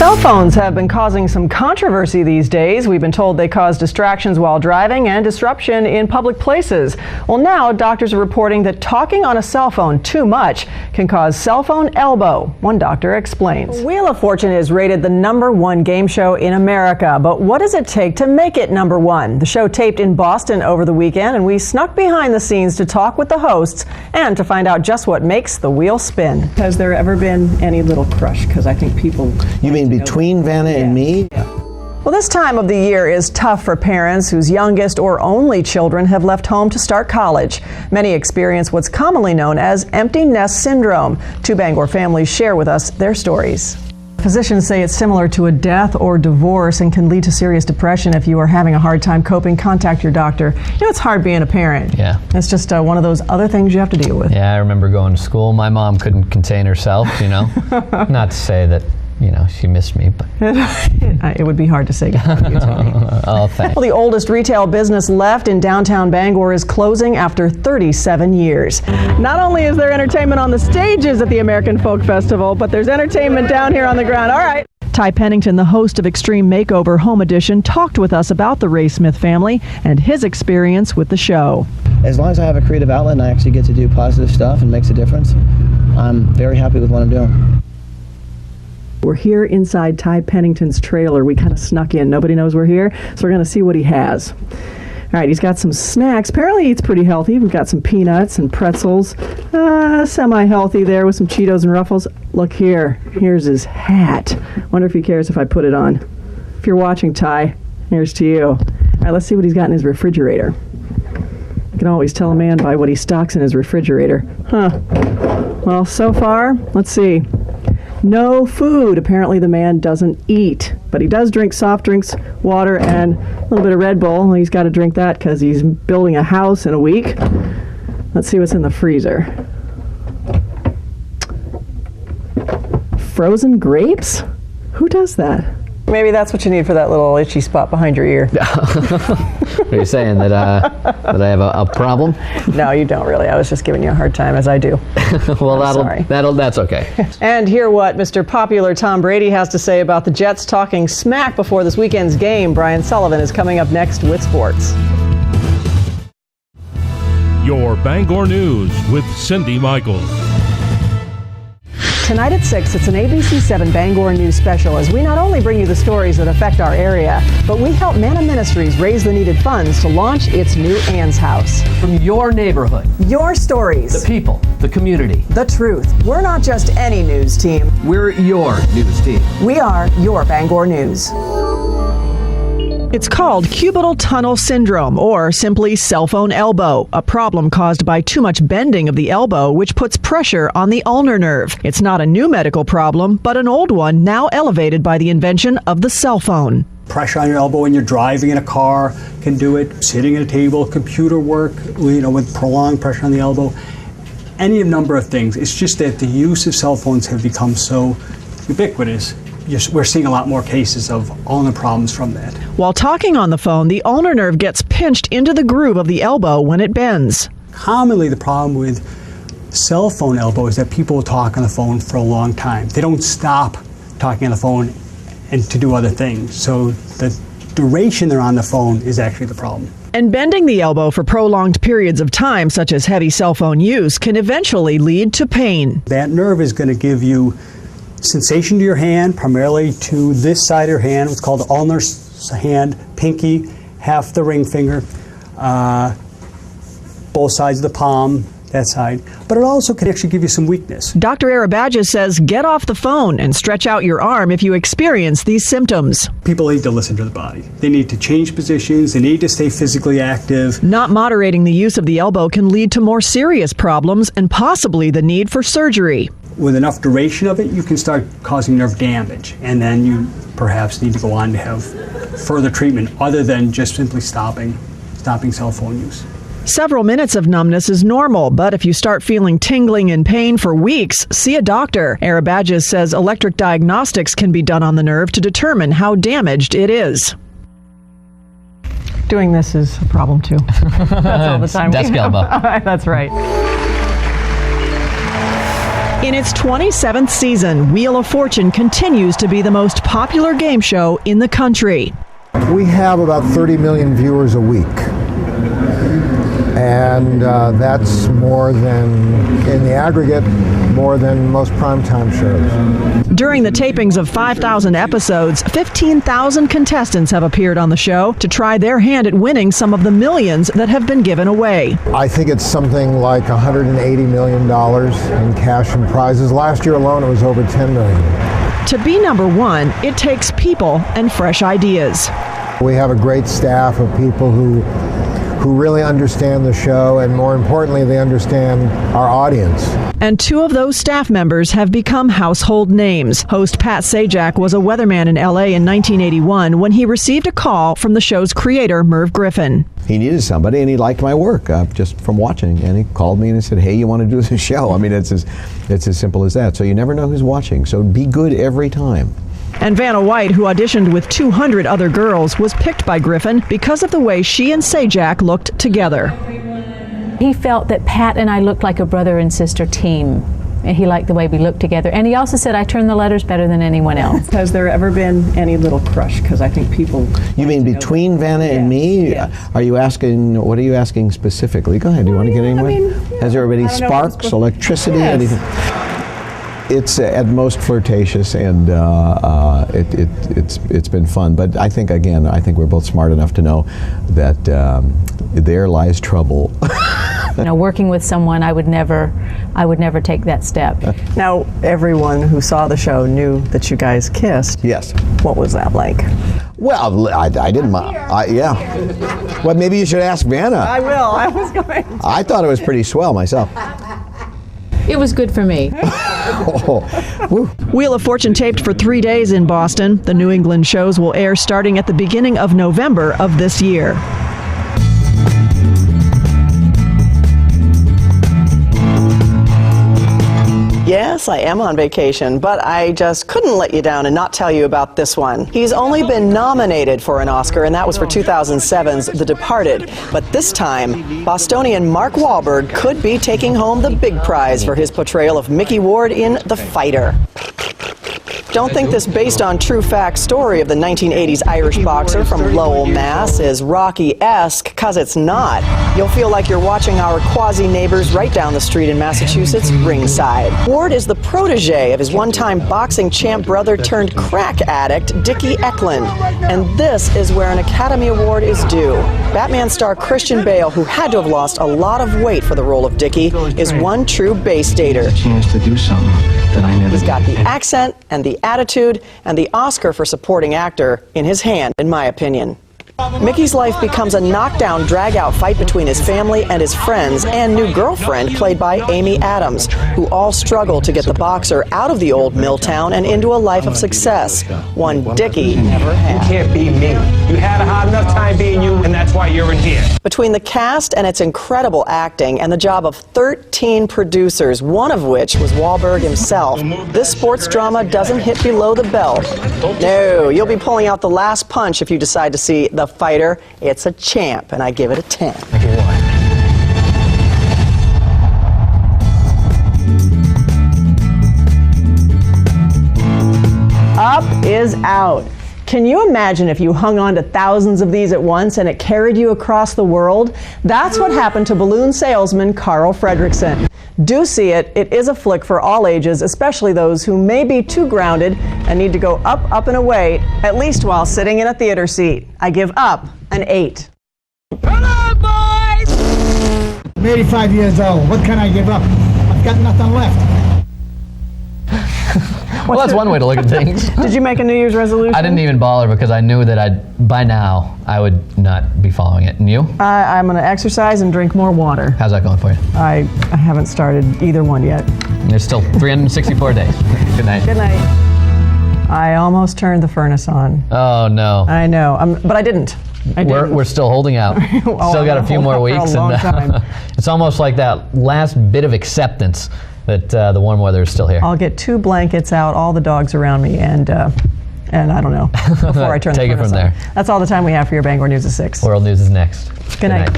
Cell phones have been causing some controversy these days. We've been told they cause distractions while driving and disruption in public places. Well, now doctors are reporting that talking on a cell phone too much can cause cell phone elbow. One doctor explains. Wheel of Fortune is rated the #1 game show in America, but what does it take to make it #1? The show taped in Boston over the weekend, and we snuck behind the scenes to talk with the hosts and to find out just what makes the wheel spin. Has there ever been any little crush? Because I think people... You mean between Vanna and me? Yeah. Well, this time of the year is tough for parents whose youngest or only children have left home to start college. Many experience what's commonly known as empty nest syndrome. Two Bangor families share with us their stories. Physicians say it's similar to a death or divorce and can lead to serious depression. If you are having a hard time coping, contact your doctor. You know, it's hard being a parent. Yeah. It's just one of those other things you have to deal with. Yeah, I remember going to school. My mom couldn't contain herself, you know. Not to say that, you know, she missed me, but... It would be hard to say goodbye to you, Tony. Oh, thanks. Well, the oldest retail business left in downtown Bangor is closing after 37 years. Not only is there entertainment on the stages at the American Folk Festival, but there's entertainment down here on the ground. All right. Ty Pennington, the host of Extreme Makeover Home Edition, talked with us about the Ray Smith family and his experience with the show. As long as I have a creative outlet and I actually get to do positive stuff and makes a difference, I'm very happy with what I'm doing. We're here inside Ty Pennington's trailer. We kind of snuck in. Nobody knows we're here, so we're going to see what he has. All right, he's got some snacks. Apparently he eats pretty healthy. We've got some peanuts and pretzels. Semi-healthy there with some Cheetos and Ruffles. Look here. Here's his hat. Wonder if he cares if I put it on. If you're watching, Ty, here's to you. All right, let's see what he's got in his refrigerator. You can always tell a man by what he stocks in his refrigerator. Huh. Well, so far, let's see. No food. Apparently the man doesn't eat, but he does drink soft drinks, water, and a little bit of Red Bull. Well, he's got to drink that because he's building a house in a week. Let's see what's in the freezer. Frozen grapes? Who does that? Maybe that's what you need for that little itchy spot behind your ear. Are you saying that I have a problem? No, you don't really. I was just giving you a hard time, as I do. Well, that's okay. And hear what Mr. Popular Tom Brady has to say about the Jets talking smack before this weekend's game. Brian Sullivan is coming up next with sports. Your Bangor News with Cindy Michaels. Tonight at 6, it's an ABC7 Bangor News special as we not only bring you the stories that affect our area, but we help Manna Ministries raise the needed funds to launch its new Ann's House. From your neighborhood, your stories, the people, the community, the truth. We're not just any news team. We're your news team. We are your Bangor News. It's called cubital tunnel syndrome, or simply cell phone elbow, a problem caused by too much bending of the elbow, which puts pressure on the ulnar nerve. It's not a new medical problem, but an old one now elevated by the invention of the cell phone. Pressure on your elbow when you're driving in a car can do it, sitting at a table, computer work, with prolonged pressure on the elbow, any number of things. It's just that the use of cell phones have become so ubiquitous. We're seeing a lot more cases of ulnar problems from that. While talking on the phone, the ulnar nerve gets pinched into the groove of the elbow when it bends. Commonly, the problem with cell phone elbow is that people will talk on the phone for a long time. They don't stop talking on the phone and to do other things. So the duration they're on the phone is actually the problem. And bending the elbow for prolonged periods of time, such as heavy cell phone use, can eventually lead to pain. That nerve is going to give you sensation to your hand, primarily to this side of your hand, what's called the ulnar hand, pinky, half the ring finger, both sides of the palm, that side. But it also can actually give you some weakness. Dr. Arabadja says get off the phone and stretch out your arm if you experience these symptoms. People need to listen to the body. They need to change positions. They need to stay physically active. Not moderating the use of the elbow can lead to more serious problems and possibly the need for surgery. With enough duration of it, you can start causing nerve damage, and then you perhaps need to go on to have further treatment other than just simply stopping cell phone use. Several minutes of numbness is normal, but if you start feeling tingling and pain for weeks, see a doctor. Arabadja says electric diagnostics can be done on the nerve to determine how damaged it is. Doing this is a problem too. That's all the time. Desk elbow. That's right. In its 27th season, Wheel of Fortune continues to be the most popular game show in the country. We have about 30 million viewers a week. And that's more than, in the aggregate, more than most primetime shows. During the tapings of 5,000 episodes, 15,000 contestants have appeared on the show to try their hand at winning some of the millions that have been given away. I think it's something like $180 million in cash and prizes. Last year alone, it was over $10 million. To be number one, it takes people and fresh ideas. We have a great staff of people who really understand the show, and more importantly, they understand our audience. And two of those staff members have become household names. Host Pat Sajak was a weatherman in LA in 1981 when he received a call from the show's creator, Merv Griffin. He needed somebody, and he liked my work just from watching, and he called me and he said, hey, you want to do this show? I mean, it's as simple as that. So you never know who's watching, so be good every time. And Vanna White, who auditioned with 200 other girls, was picked by Griffin because of the way she and Sajak looked together. He felt that Pat and I looked like a brother and sister team, and he liked the way we looked together. And he also said I turned the letters better than anyone else. Has there ever been any little crush? Because I think people... You mean between Vanna and me? Yeah. Are you asking, what are you asking specifically? Go ahead, do you want to get anywhere? Has there been any sparks, electricity, anything? It's at most flirtatious, and it's been fun. But I think, again, we're both smart enough to know that there lies trouble. You know, working with someone, I would never take that step. Now, everyone who saw the show knew that you guys kissed. Yes. What was that like? Well, I didn't mind. Yeah. Well, maybe you should ask Vanna. I will. I was going to. I thought it was pretty swell myself. It was good for me. Wheel of Fortune taped for 3 days in Boston. The New England shows will air starting at the beginning of November of this year. Yes, I am on vacation, but I just couldn't let you down and not tell you about this one. He's only been nominated for an Oscar, and that was for 2007's The Departed. But this time, Bostonian Mark Wahlberg could be taking home the big prize for his portrayal of Mickey Ward in The Fighter. Don't think this based on true fact story of the 1980s Irish boxer from Lowell, Mass. is Rocky-esque, because it's not. You'll feel like you're watching our quasi-neighbors right down the street in Massachusetts, ringside. Ward is the protege of his one-time boxing champ brother turned crack addict, Dickie Eklund. And this is where an Academy Award is due. Batman star Christian Bale, who had to have lost a lot of weight for the role of Dickie, is one true Bay Stater. He's got the accent and the attitude and the Oscar for supporting actor in his hand, in my opinion. Mickey's life becomes a knockdown, drag-out fight between his family and his friends and new girlfriend, played by Amy Adams, who all struggle to get the boxer out of the old mill town and into a life of success, one Dickie never had. You can't be me. You had a hard enough time being you, and that's why you're in here. Between the cast and its incredible acting and the job of 13 producers, one of which was Wahlberg himself, this sports drama doesn't hit below the belt. No, you'll be pulling out the last punch if you decide to see The Fighter. It's a champ, and I give it a 10. I give it a 1. Up is out. Can you imagine if you hung on to thousands of these at once and it carried you across the world? That's what happened to balloon salesman Carl Fredricksen. Do see it. It is a flick for all ages, especially those who may be too grounded and need to go up, up, and away, at least while sitting in a theater seat. I give Up an 8. Hello, boys! I'm 85 years old. What can I give up? I've got nothing left. Well, that's one way to look at things. Did you make a New Year's resolution? I didn't even bother because I knew that by now I would not be following it. And you? I'm going to exercise and drink more water. How's that going for you? I haven't started either one yet. There's still 364 days. Good night. Good night. I almost turned the furnace on. Oh, no. I know, but I didn't. We're still holding out. Still got a few more weeks. For a long time. It's almost like that last bit of acceptance that the warm weather is still here. I'll get 2 blankets out, all the dogs around me, and I don't know, before I turn the furnace on. Take it from there. That's all the time we have for your Bangor News at 6. World News is next. Good night.